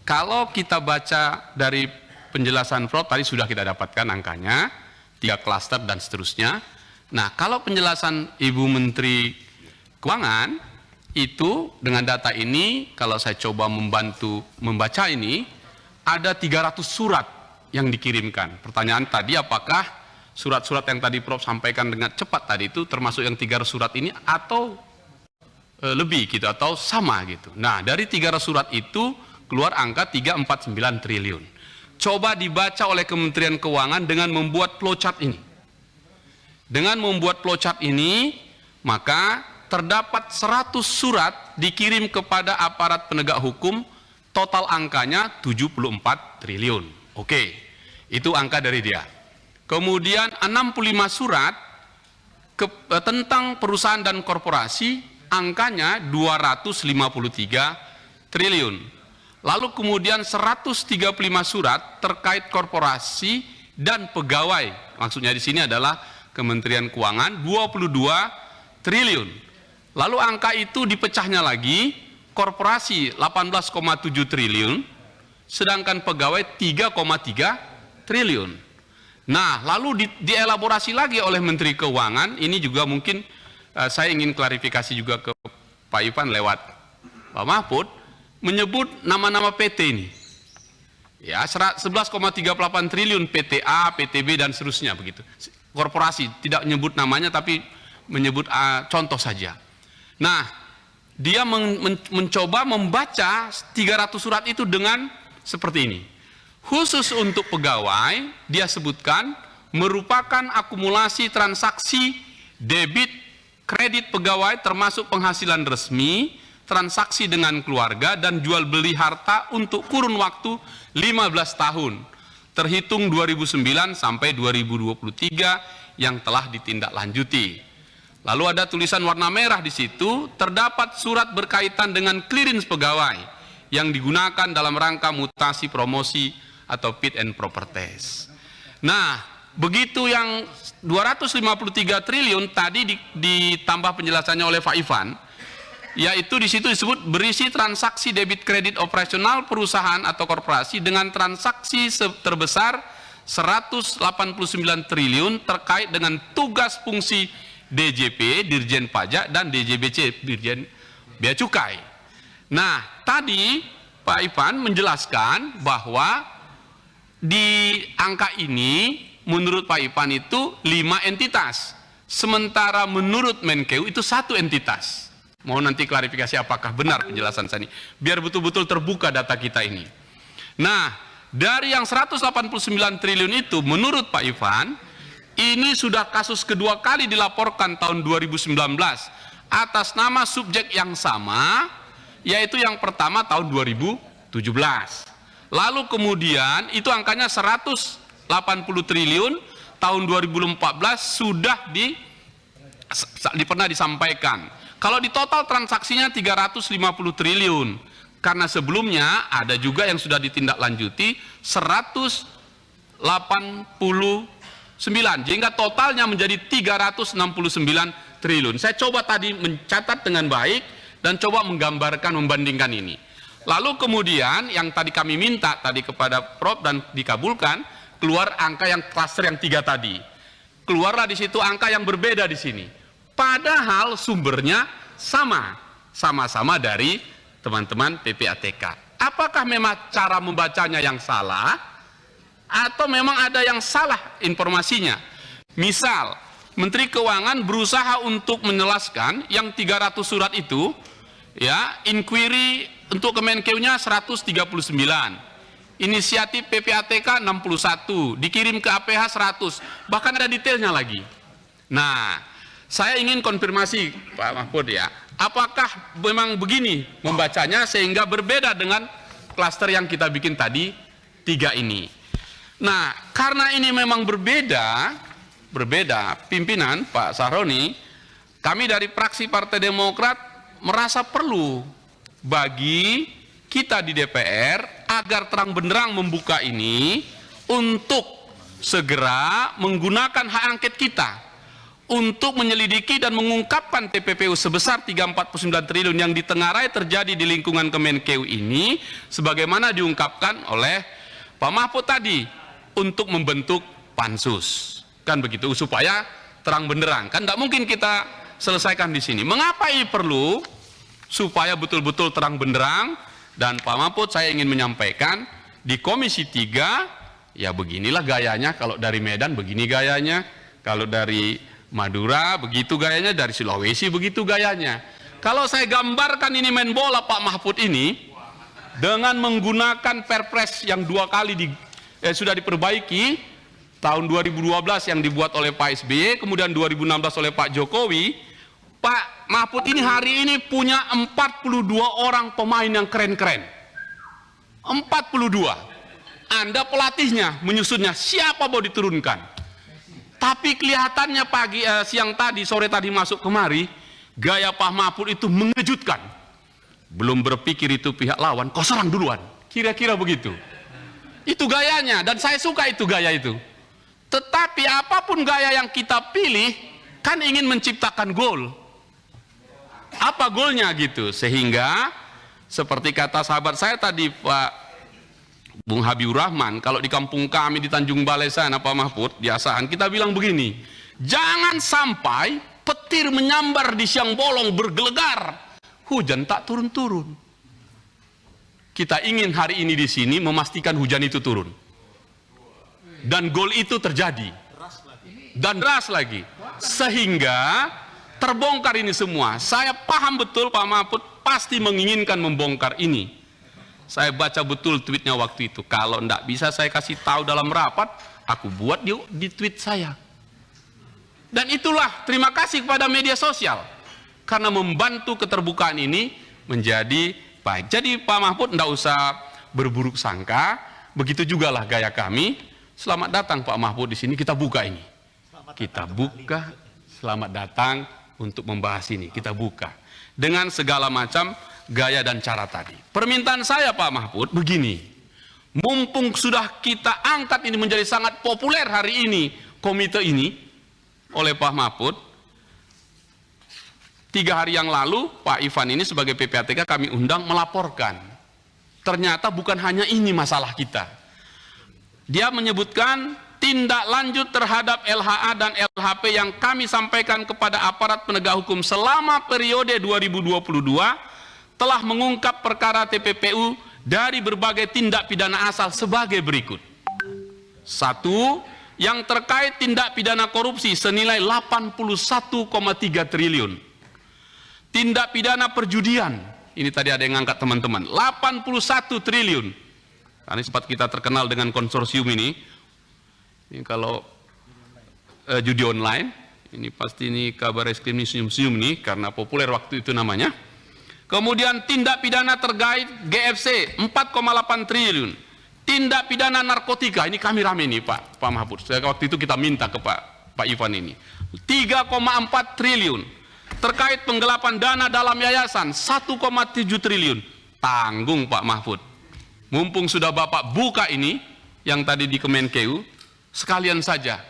Kalau kita baca dari penjelasan Prof tadi sudah kita dapatkan angkanya, 3 klaster dan seterusnya. Nah, kalau penjelasan Ibu Menteri Keuangan itu dengan data ini, kalau saya coba membantu membaca ini, ada 300 surat yang dikirimkan. Pertanyaan tadi, apakah surat-surat yang tadi Prof sampaikan dengan cepat tadi itu termasuk yang 300 surat ini atau lebih gitu, atau sama gitu. Nah, dari 300 surat itu keluar angka 349 triliun. Coba dibaca oleh Kementerian Keuangan dengan membuat flowchart ini. Dengan membuat flowchart ini, maka terdapat 100 surat dikirim kepada aparat penegak hukum, total angkanya 74 triliun. Oke, itu angka dari dia. Kemudian 65 surat tentang perusahaan dan korporasi, angkanya 253 triliun. Lalu kemudian 135 surat terkait korporasi dan pegawai. Maksudnya di sini adalah Kementerian Keuangan 22 triliun. Lalu angka itu dipecahnya lagi, korporasi 18,7 triliun, sedangkan pegawai 3,3 triliun. Nah, lalu dielaborasi lagi oleh Menteri Keuangan, ini juga mungkin saya ingin klarifikasi juga ke Pak Ivan lewat Pak Mahfud, menyebut nama-nama PT ini. Ya, 11,38 triliun PTA, PTB dan seterusnya begitu. Korporasi tidak menyebut namanya tapi menyebut contoh saja. Nah, dia mencoba membaca 300 surat itu dengan seperti ini. Khusus untuk pegawai, dia sebutkan merupakan akumulasi transaksi debit kredit pegawai termasuk penghasilan resmi, transaksi dengan keluarga, dan jual beli harta untuk kurun waktu 15 tahun, terhitung 2009 sampai 2023 yang telah ditindaklanjuti. Lalu ada tulisan warna merah di situ, terdapat surat berkaitan dengan clearance pegawai yang digunakan dalam rangka mutasi promosi atau fit and proper test. Nah, begitu yang 253 triliun tadi ditambah penjelasannya oleh Pak Ivan, yaitu di situ disebut berisi transaksi debit kredit operasional perusahaan atau korporasi dengan transaksi terbesar 189 triliun terkait dengan tugas fungsi DJP, Dirjen Pajak, dan DJBC, Dirjen Bea Cukai. Nah, tadi Pak Ivan menjelaskan bahwa di angka ini menurut Pak Ivan itu 5 entitas, sementara menurut Menkeu itu 1 entitas. Mau nanti klarifikasi apakah benar penjelasan saya ini, biar betul-betul terbuka data kita ini. Nah, dari yang 189 triliun itu menurut Pak Ivan, ini sudah kasus kedua kali dilaporkan tahun 2019 atas nama subjek yang sama, yaitu yang pertama tahun 2017. Lalu kemudian itu angkanya 180 triliun tahun 2014 sudah pernah disampaikan. Kalau di total transaksinya 350 triliun, karena sebelumnya ada juga yang sudah ditindaklanjuti 189, sehingga totalnya menjadi 369 triliun. Saya coba tadi mencatat dengan baik dan coba menggambarkan, membandingkan ini. Lalu kemudian yang tadi kami minta tadi kepada Prof dan dikabulkan, keluar angka yang klaster yang 3 tadi. Keluarlah di situ angka yang berbeda di sini. Padahal sumbernya sama-sama dari teman-teman PPATK. Apakah memang cara membacanya yang salah atau memang ada yang salah informasinya? Misal, Menteri Keuangan berusaha untuk menjelaskan yang 300 surat itu, ya, inquiry untuk Kemenkeu-nya 139, inisiatif PPATK 61, dikirim ke APH 100, bahkan ada detailnya lagi. Nah, saya ingin konfirmasi Pak Mahfud ya, apakah memang begini membacanya sehingga berbeda dengan klaster yang kita bikin tadi 3 ini. Nah, karena ini memang berbeda pimpinan Pak Sahroni, kami dari fraksi Partai Demokrat merasa perlu bagi kita di DPR agar terang benderang membuka ini untuk segera menggunakan hak angket kita untuk menyelidiki dan mengungkapkan TPPU sebesar 349 triliun yang ditengarai terjadi di lingkungan Kemenkeu ini, sebagaimana diungkapkan oleh Pak Mahfud tadi, untuk membentuk pansus. Kan begitu, supaya terang benderang. Kan tidak mungkin kita selesaikan di sini. Mengapa ini perlu? Supaya betul-betul terang benderang. Dan Pak Mahfud, saya ingin menyampaikan, di Komisi 3, ya beginilah gayanya. Kalau dari Medan begini gayanya, kalau dari Madura begitu gayanya, dari Sulawesi begitu gayanya. Kalau saya gambarkan ini main bola Pak Mahfud ini, dengan menggunakan Perpres yang 2 kali sudah diperbaiki, tahun 2012 yang dibuat oleh Pak SBY, kemudian 2016 oleh Pak Jokowi, Pak Mahfud ini hari ini punya 42 orang pemain yang keren-keren. 42. Anda pelatihnya, menyusunnya, siapa mau diturunkan? Tapi kelihatannya siang tadi, sore tadi masuk kemari, gaya Pak Mahfud itu mengejutkan. Belum berpikir itu pihak lawan, kau serang duluan. Kira-kira begitu. Itu gayanya, dan saya suka itu gaya itu. Tetapi apapun gaya yang kita pilih, kan ingin menciptakan gol. Apa golnya gitu? Sehingga, seperti kata sahabat saya tadi, Pak Bung Habibur Rahman, kalau di kampung kami di Tanjung Balai sana, Pak Mahfud, di Asahan, kita bilang begini, jangan sampai petir menyambar di siang bolong bergelegar, hujan tak turun-turun. Kita ingin hari ini di sini memastikan hujan itu turun. Dan gol itu terjadi. Dan deras lagi. Sehingga terbongkar ini semua. Saya paham betul Pak Mahfud pasti menginginkan membongkar ini. Saya baca betul tweetnya waktu itu. Kalau tidak bisa saya kasih tahu dalam rapat, aku buat di tweet saya. Dan itulah terima kasih kepada media sosial. Karena membantu keterbukaan ini menjadi baik. Jadi Pak Mahfud tidak usah berburuk sangka. Begitu juga lah gaya kami. Selamat datang Pak Mahfud di sini, kita buka ini. Kita buka, selamat datang untuk membahas ini. Kita buka dengan segala macam gaya dan cara tadi. Permintaan saya Pak Mahfud begini. Mumpung sudah kita angkat ini menjadi sangat populer hari ini, komite ini oleh Pak Mahfud. 3 hari yang lalu Pak Ivan ini sebagai PPATK kami undang melaporkan. Ternyata bukan hanya ini masalah kita. Dia menyebutkan tindak lanjut terhadap LHA dan LHP yang kami sampaikan kepada aparat penegak hukum selama periode 2022 telah mengungkap perkara TPPU dari berbagai tindak pidana asal sebagai berikut. 1. Yang terkait tindak pidana korupsi senilai 81,3 triliun. Tindak pidana perjudian, ini tadi ada yang ngangkat teman-teman, 81 triliun. Ini sempat kita terkenal dengan konsorsium ini kalau judi online, ini pasti ini kabar reskrim ini senyum-senyum nih, karena populer waktu itu namanya. Kemudian tindak pidana terkait GFC 4,8 triliun. Tindak pidana narkotika, ini kami rame nih Pak Mahfud. Waktu itu kita minta ke Pak Ivan ini. 3,4 triliun. Terkait penggelapan dana dalam yayasan 1,7 triliun. Tanggung Pak Mahfud. Mumpung sudah Bapak buka ini, yang tadi di Kemenkeu, sekalian saja,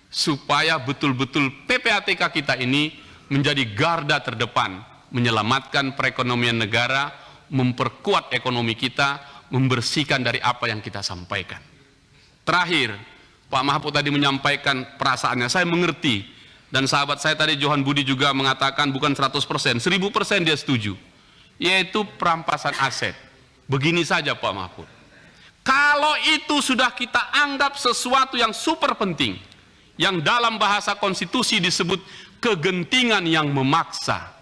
supaya betul-betul PPATK kita ini menjadi garda terdepan, menyelamatkan perekonomian negara, memperkuat ekonomi kita, membersihkan dari apa yang kita sampaikan. Terakhir, Pak Mahfud tadi menyampaikan perasaannya, saya mengerti, dan sahabat saya tadi Johan Budi juga mengatakan bukan 100%, 1000% dia setuju, yaitu perampasan aset. Begini saja Pak Mahfud, kalau itu sudah kita anggap sesuatu yang super penting, yang dalam bahasa konstitusi disebut kegentingan yang memaksa.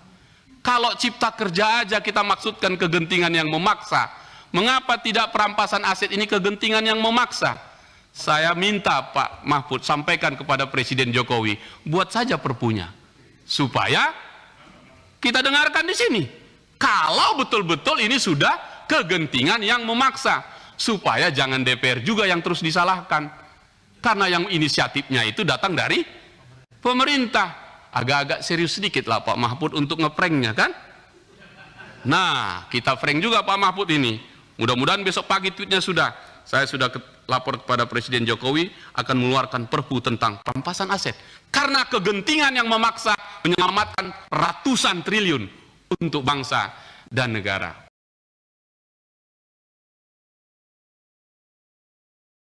Kalau cipta kerja aja kita maksudkan kegentingan yang memaksa, mengapa tidak perampasan aset ini kegentingan yang memaksa? Saya minta Pak Mahfud sampaikan kepada Presiden Jokowi, buat saja perpunya, supaya kita dengarkan di sini. Kalau betul-betul ini sudah kegentingan yang memaksa, supaya jangan DPR juga yang terus disalahkan, karena yang inisiatifnya itu datang dari pemerintah. Agak-agak serius sedikit lah Pak Mahfud untuk ngepranknya kan. Nah, kita prank juga Pak Mahfud ini. Mudah-mudahan besok pagi tweetnya sudah. saya sudah lapor kepada Presiden Jokowi akan mengeluarkan perpu tentang perampasan aset. Karena kegentingan yang memaksa menyelamatkan ratusan triliun untuk bangsa dan negara.